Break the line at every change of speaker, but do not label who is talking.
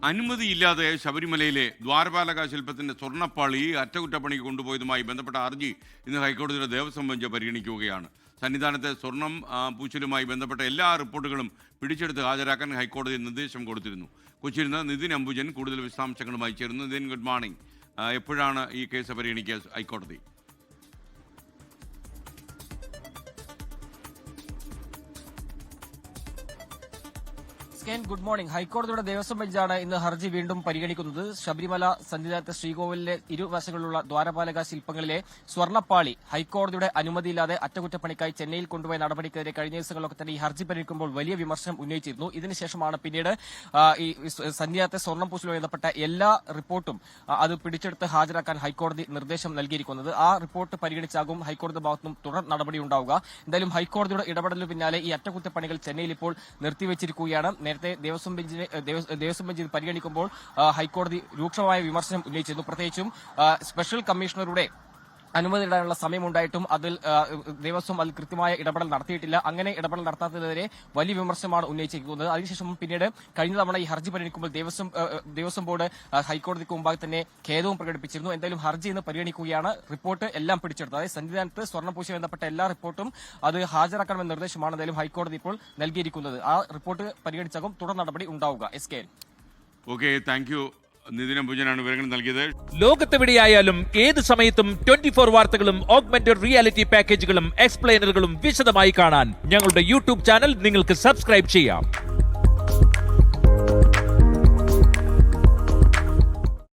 അനുമതിയില്ലാതെ ശബരിമലയിലെ ദ്വാരപാലക ശില്പത്തിന്റെ സ്വർണ്ണപ്പാളി അറ്റകുറ്റപ്പണിക്ക് കൊണ്ടുപോയതുമായി ബന്ധപ്പെട്ട ഹർജി ഇന്ന് ഹൈക്കോടതിയുടെ ദേവസ്വം ബെഞ്ച് പരിഗണിക്കുകയാണ്. സന്നിധാനത്തെ സ്വർണം പൂശലുമായി ബന്ധപ്പെട്ട എല്ലാ റിപ്പോർട്ടുകളും പിടിച്ചെടുത്ത് ഹാജരാക്കാൻ ഹൈക്കോടതി നിർദ്ദേശം കൊടുത്തിരുന്നു. കൊച്ചിയിൽ നിന്ന് നിതിൻ അംബുജൻ കൂടുതൽ വിശദാംശങ്ങളുമായി ചേരുന്നു. Nitin, good morning. എപ്പോഴാണ് ഈ കേസ് പരിഗണിക്കുക ഹൈക്കോടതി?
Good morning. ഹൈക്കോടതിയുടെ ദേവസ്വം ബെഞ്ചാണ് ഇന്ന് ഹർജി വീണ്ടും പരിഗണിക്കുന്നത്. ശബരിമല സന്നിധാനത്തെ ശ്രീകോവിലിലെ ഇരുവശങ്ങളിലുള്ള ദ്വാരപാലക ശില്പങ്ങളിലെ സ്വർണ്ണപ്പാളി ഹൈക്കോടതിയുടെ അനുമതിയില്ലാതെ അറ്റകുറ്റപ്പണിക്കായി ചെന്നൈയിൽ കൊണ്ടുപോയ നടപടിക്കെതിരെ കഴിഞ്ഞ ദിവസങ്ങളിലൊക്കെ തന്നെ ഈ ഹർജി പരിഗണിക്കുമ്പോൾ വലിയ വിമർശനം ഉന്നയിച്ചിരുന്നു. ഇതിനുശേഷമാണ് പിന്നീട് ഈ സന്നിധാനത്തെ സ്വർണ്ണം പൂശലുമായി ബന്ധപ്പെട്ട എല്ലാ റിപ്പോർട്ടും അത് പിടിച്ചെടുത്ത് ഹാജരാക്കാൻ ഹൈക്കോടതി നിർദ്ദേശം നൽകിയിരിക്കുന്നത്. ആ റിപ്പോർട്ട് പരിഗണിച്ചാകും ഹൈക്കോടതി ഭാഗത്തുനിന്നും തുടർ നടപടി ഉണ്ടാവുക. എന്തായാലും ഹൈക്കോടതിയുടെ ഇടപെടലിന് പിന്നാലെ ഈ അറ്റകുറ്റപ്പണികൾ ചെന്നൈയിൽ ഇപ്പോൾ നിർത്തിവച്ചിരിക്കുകയാണ്. നേരത്തെ ദേവസ്വം ബെഞ്ചിൽ പരിഗണിക്കുമ്പോൾ ഹൈക്കോടതി രൂക്ഷമായ വിമർശനം ഉന്നയിച്ചിരുന്നു. പ്രത്യേകിച്ചും സ്പെഷ്യൽ കമ്മീഷണറുടെ അനുമതി ഇടാനുള്ള സമയമുണ്ടായിട്ടും ദേവസ്വം അതിൽ കൃത്യമായ ഇടപെടൽ നടത്തിയിട്ടില്ല. അങ്ങനെ ഇടപെടൽ നടത്താത്തതിനെതിരെ വലിയ വിമർശനമാണ് ഉന്നയിച്ചിരിക്കുന്നത്. അതിനുശേഷം പിന്നീട് കഴിഞ്ഞ തവണ ഈ ഹർജി പരിഗണിക്കുമ്പോൾ ദേവസ്വം ബോർഡ് ഹൈക്കോടതിക്ക് മുമ്പാകെ തന്നെ ഖേദവും പ്രകടിപ്പിച്ചിരുന്നു. എന്തായാലും ഹർജി ഇന്ന് പരിഗണിക്കുകയാണ്. റിപ്പോർട്ട് എല്ലാം പിടിച്ചെടുത്തു. അതായത് സന്നിധാനത്ത് സ്വർണ്ണപൂശ ബന്ധപ്പെട്ട എല്ലാ റിപ്പോർട്ടും അത് ഹാജരാക്കണമെന്ന നിർദ്ദേശമാണ് എന്തായാലും ഹൈക്കോടതി ഇപ്പോൾ നൽകിയിരിക്കുന്നത്. ആ റിപ്പോർട്ട് പരിഗണിച്ചാകും തുടർ നടപടി ഉണ്ടാവുക. SK.
Okay, thank you. Nithin അംബുജനാണ് വിവരങ്ങൾ നൽകിയത്.
ലോകത്തെവിടെയായാലും ഏത് സമയത്തും 24 വാർത്തകളും ഓഗ്മെന്റഡ് റിയാലിറ്റി പാക്കേജുകളും എക്സ്പ്ലെയിനറുകളും വിശദമായി കാണാൻ ഞങ്ങളുടെ യൂട്യൂബ് ചാനൽ നിങ്ങൾക്ക് സബ്സ്ക്രൈബ് ചെയ്യാം.